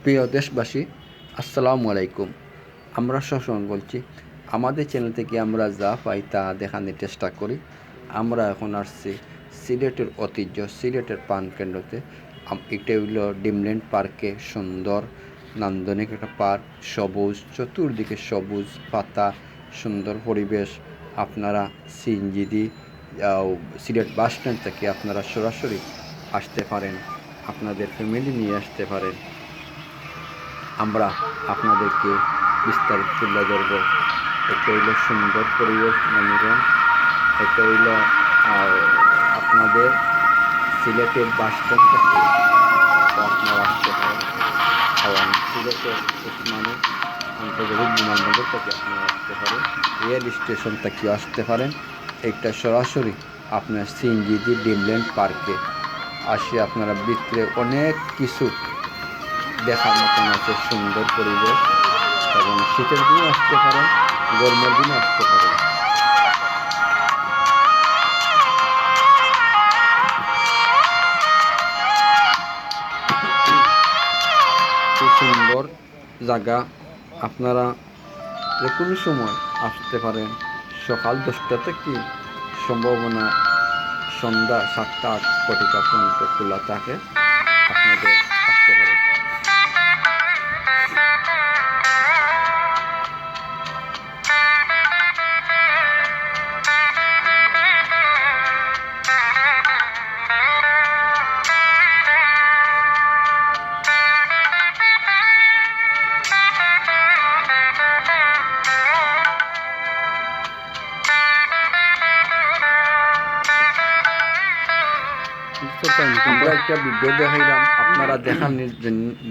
প্রিয় দেশবাসী, আসসালামু আলাইকুম। আমরা সবসময় বলছি, আমাদের চ্যানেল থেকে আমরা যা পাই তা দেখানোর চেষ্টা করি। আমরা এখন আসছি সিলেটের ঐতিহ্য, সিলেটের পান কেন্দ্রতে। এটা হইল ডিমল্যান্ড পার্কে, সুন্দর নান্দনিক একটা পার্ক, সবুজ, চতুর্দিকে সবুজ পাতা, সুন্দর পরিবেশ। আপনারা সিএনজি দিয়ে সিলেট বাস স্ট্যান্ড থেকে আপনারা সরাসরি আসতে পারেন, আপনাদের ফ্যামিলি নিয়ে আসতে পারেন। আমরা আপনাদেরকে বিস্তারিত তুলে ধরব। এটা হইল সুন্দর পরিবেশ, মনোরম। এটা হইল আপনাদের সিলেটের বাস স্ট্যান্ড থেকে আপনারা আসতে পারেন, এবং সিলেটের ওসমানী আন্তর্জাতিক বিমানবন্দর থেকে আপনারা আসতে পারেন, রেল স্টেশন থেকে আসতে পারেন। এটা সরাসরি আপনার সিএনজি দিয়ে ডিমল্যান্ড পার্কে আসে আপনারা ভিতরে অনেক কিছু দেখার মতন আছে, সুন্দর পরিবেশ। এবং শীতের দিনে আসতে পারেন, গরমের দিনে আসতে পারেন। খুব সুন্দর জায়গা, আপনারা যে কোনো সময় আসতে পারেন। সকাল 10টা থেকে সম্ভাবনা সন্ধ্যা 7টা-8 পর্যন্ত খোলা থাকে, আপনাদের আসতে পারেন। আমরা একটা ভিডিও দেখাইলাম, আপনারা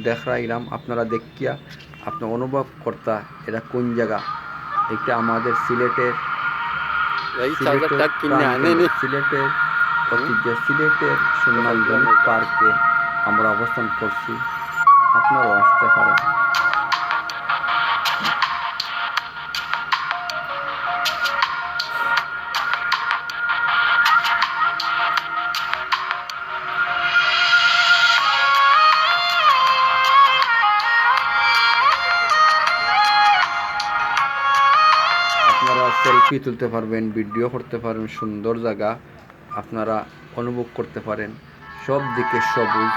দেখাইলাম, আপনারা দেখিয়া আপনার অনুভব করতা এটা কোন জায়গা। এটা আমাদের সিলেটের সিলেটের ঐতিহ্য, সিলেটের সুনামধন্য পার্কে আমরা অবস্থান করছি। আপনারাও আসতে পারেন। আপনারা সেলফি তুলতে পারবেন, ভিডিও করতে পারবেন, সুন্দর জায়গা আপনারা অনুভব করতে পারেন। সব দিকে সবুজ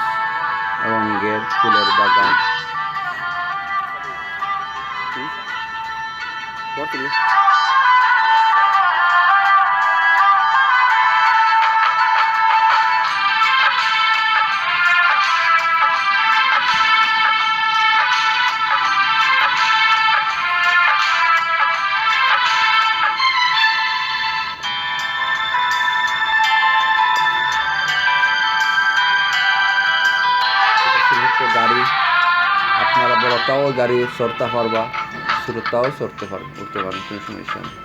রঙের ফুলের বাগান। গাড়ি আপনারা বড়টাও গাড়ি চড়তে পারবা, ছোটটাও চড়তে পারবেন, উঠতে পারবেন, কোনো সমস্যা নেই।